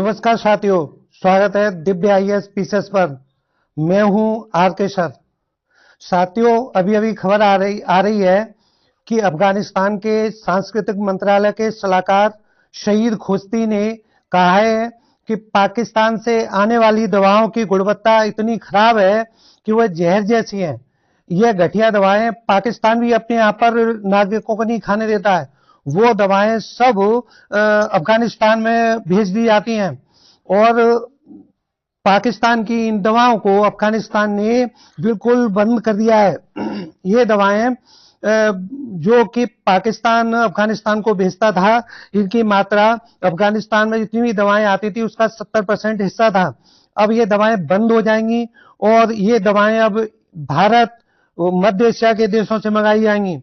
नमस्कार साथियों, स्वागत है दिव्य आईएएस पीसेस पर। मैं हूं आर के सर। साथियों, अभी अभी खबर आ रही है कि अफगानिस्तान के सांस्कृतिक मंत्रालय के सलाहकार शहीद खोस्ती ने कहा है कि पाकिस्तान से आने वाली दवाओं की गुणवत्ता इतनी खराब है कि वह जहर जैसी है। यह घटिया दवाएं पाकिस्तान भी अपने यहाँ पर नागरिकों को नहीं खाने देता है। वो दवाएं सब अफगानिस्तान में भेज दी जाती हैं और पाकिस्तान की इन दवाओं को अफगानिस्तान ने बिल्कुल बंद कर दिया है। ये दवाएं जो कि पाकिस्तान अफगानिस्तान को भेजता था, इनकी मात्रा अफगानिस्तान में जितनी भी दवाएं आती थी उसका 70% हिस्सा था। अब ये दवाएं बंद हो जाएंगी और ये दवाएं अब भारत, मध्य एशिया के देशों से मंगाई जाएंगी।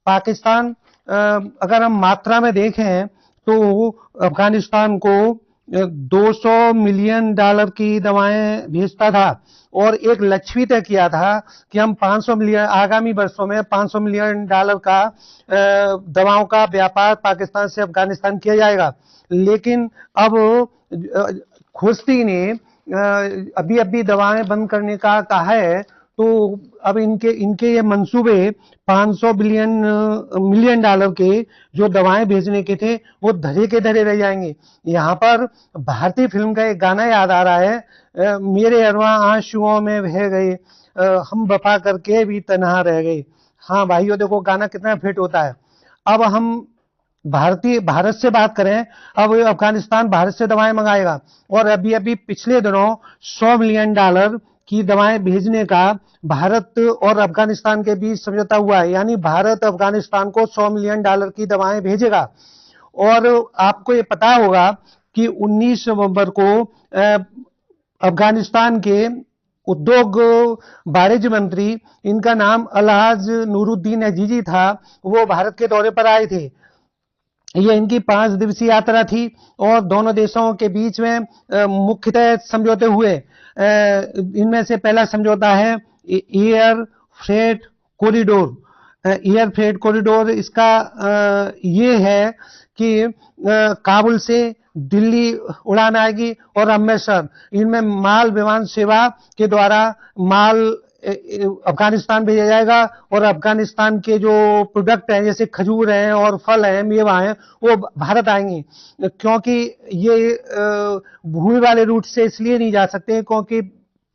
पाकिस्तान अगर हम मात्रा में देखें तो अफगानिस्तान को $200 मिलियन की दवाएं भेजता था और एक लक्ष्य भी तय किया था कि हम 500 मिलियन आगामी वर्षों में $500 मिलियन का दवाओं का व्यापार पाकिस्तान से अफगानिस्तान किया जाएगा। लेकिन अब खोस्ती ने अभी दवाएं बंद करने का कहा है, तो अब इनके ये मंसूबे $500 मिलियन के जो दवाएं भेजने के थे वो धरे के धरे रह जाएंगे। यहाँ पर भारतीय फिल्म का एक गाना याद आ रहा है, मेरे अरवा आंसुओं में बह गए, हम वफा करके भी तन्हा रह गए। हाँ भाइयों, देखो गाना कितना फिट होता है। अब हम भारत से बात करें, अब अफगानिस्तान भारत से दवाएं मंगाएगा और अभी पिछले दिनों $100 मिलियन की दवाएं भेजने का भारत और अफगानिस्तान के बीच समझौता हुआ है। यानी भारत अफगानिस्तान को $100 मिलियन की दवाएं भेजेगा। और आपको ये पता होगा कि 19 नवंबर को अफगानिस्तान के उद्योग वाणिज्य मंत्री, इनका नाम अलहाज नूरुद्दीन अजीजी था, वो भारत के दौरे पर आए थे। ये इनकी 5 दिवसीय यात्रा थी और दोनों देशों के बीच में मुख्यतः समझौते हुए। इनमें से पहला समझौता है air freight corridor. Air freight corridor इसका ये है कि काबुल से दिल्ली उड़ान आएगी और अमृतसर, इनमें माल विमान सेवा के द्वारा माल अफगानिस्तान भेजा जाएगा और अफगानिस्तान के जो प्रोडक्ट हैं जैसे खजूर हैं और फल हैं, मेवा हैं, वो भारत आएंगे। क्योंकि ये भूमि वाले रूट से इसलिए नहीं जा सकते क्योंकि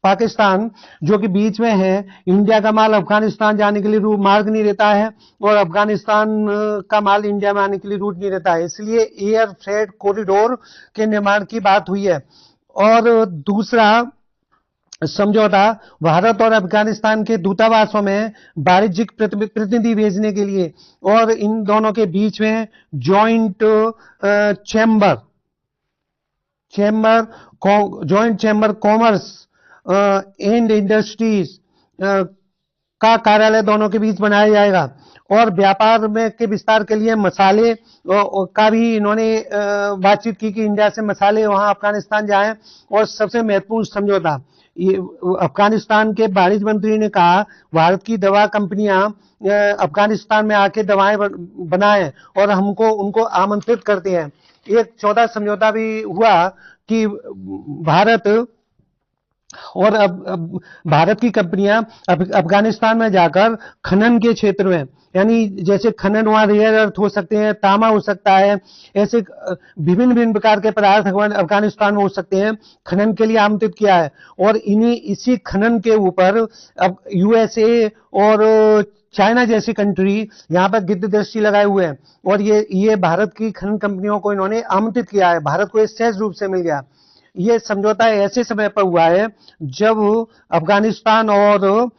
पाकिस्तान जो कि बीच में है, इंडिया का माल अफगानिस्तान जाने के लिए रूट मार्ग नहीं रहता है और अफगानिस्तान का माल इंडिया में आने के लिए रूट नहीं रहता है, इसलिए एयर फ्रेट कॉरिडोर के निर्माण की बात हुई है। और दूसरा समझौता भारत और अफगानिस्तान के दूतावासों में वाणिज्यिक प्रतिनिधि भेजने के लिए और इन दोनों के बीच में joint chamber commerce and industries का कार्यालय दोनों के बीच बनाया जाएगा। और व्यापार में के विस्तार के लिए मसाले का भी इन्होंने बातचीत की कि इंडिया से मसाले वहां अफगानिस्तान जाएं। और सबसे महत्वपूर्ण समझौता, ये अफगानिस्तान के वाणिज्य मंत्री ने कहा भारत की दवा कंपनियां अफगानिस्तान में आके दवाएं बनाएं और हमको उनको आमंत्रित करते हैं। एक चौथा समझौता भी हुआ कि भारत और अब भारत की कंपनियां अफगानिस्तान में जाकर खनन के क्षेत्र में, यानी जैसे खनन वहां रेयर अर्थ हो सकते हैं, तांबा हो सकता है, ऐसे विभिन्न प्रकार के पदार्थ अफगानिस्तान में हो सकते हैं, खनन के लिए आमंत्रित किया है। और इसी खनन के ऊपर अब यूएसए और चाइना जैसी कंट्री यहाँ पर गिद्ध दृष्टि लगाए हुए हैं और ये भारत की खनन कंपनियों को इन्होंने आमंत्रित किया है। भारत को ये सहज रूप से मिल गया। ये समझौता ऐसे समय पर हुआ है जब अफगानिस्तान और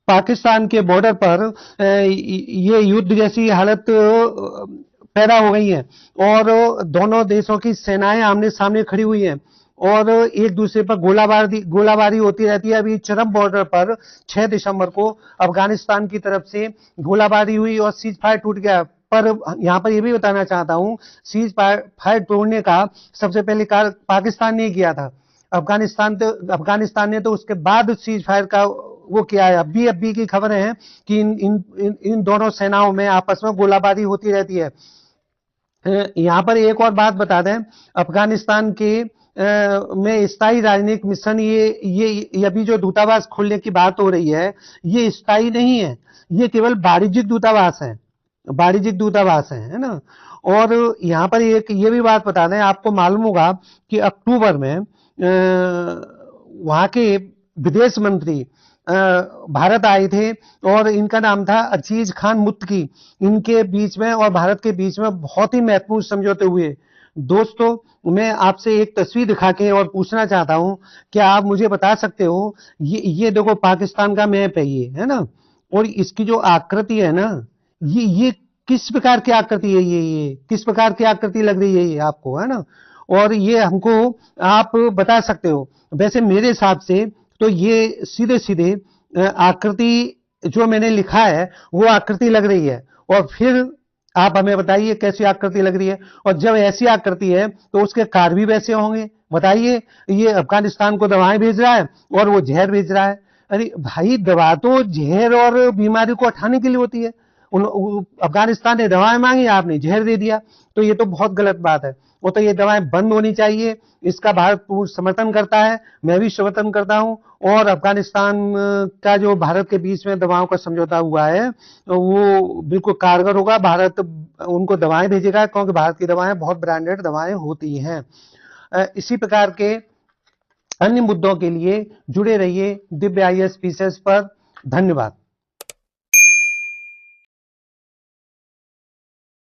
पाकिस्तान के बॉर्डर पर ये युद्ध जैसी हालत पैदा हो गई है और दोनों देशों की सेनाएं आमने सामने खड़ी हुई हैं और एक दूसरे पर गोलाबारी होती रहती है। अभी चरम बॉर्डर पर 6 दिसंबर को अफगानिस्तान की तरफ से गोलाबारी हुई और सीज फायर टूट गया। पर यहाँ पर यह भी बताना चाहता हूं, सीज फायर तोड़ने का सबसे पहले कार्य पाकिस्तान ने किया था। अफगानिस्तान ने तो उसके बाद सीज फायर का वो किया है। अभी की खबरें हैं कि इन दोनों सेनाओं में आपस में गोलाबारी होती रहती है। यहाँ पर एक और बात बता दें, अफगानिस्तान के में स्थायी राजनयिक मिशन, ये अभी जो दूतावास खोलने की बात हो रही है, ये स्थायी नहीं है, ये केवल वाणिज्यिक दूतावास है, वाणिज्यिक दूतावास है ना। और यहाँ पर एक ये भी बात बता दें, आपको मालूम होगा कि अक्टूबर में वहाँ के विदेश मंत्री भारत आए थे, और इनका नाम था अजीज खान मुत्तकी। इनके बीच में और भारत के बीच में बहुत ही महत्वपूर्ण समझौते हुए। दोस्तों, मैं आपसे एक तस्वीर दिखा के और पूछना चाहता हूं, क्या आप मुझे बता सकते हो, ये देखो पाकिस्तान का मैप है, ये है ना, और इसकी जो आकृति है ना, ये किस प्रकार की आकृति है, ये किस प्रकार की आकृति लग रही है ये आपको, है ना, और ये हमको आप बता सकते हो। वैसे मेरे हिसाब से तो ये सीधे सीधे आकृति जो मैंने लिखा है वो आकृति लग रही है, और फिर आप हमें बताइए कैसी आकृति लग रही है। और जब ऐसी आकृति है तो उसके कार्य भी वैसे होंगे, बताइए। ये अफगानिस्तान को दवाएं भेज रहा है और वो जहर भेज रहा है। अरे भाई, दवा तो जहर और बीमारी को हटाने के लिए होती है। अफगानिस्तान ने दवाएं मांगी, आपने जहर दे दिया, तो ये तो बहुत गलत बात है। वो तो ये दवाएं बंद होनी चाहिए, इसका भारत पूर्ण समर्थन करता है, मैं भी समर्थन करता हूं। और अफगानिस्तान का जो भारत के बीच में दवाओं का समझौता हुआ है वो बिल्कुल कारगर होगा। भारत उनको दवाएं भेजेगा, क्योंकि भारत की दवाएं बहुत ब्रांडेड दवाएं होती हैं। इसी प्रकार के अन्य मुद्दों के लिए जुड़े रहिए दिव्य IAS पीसेस पर। धन्यवाद।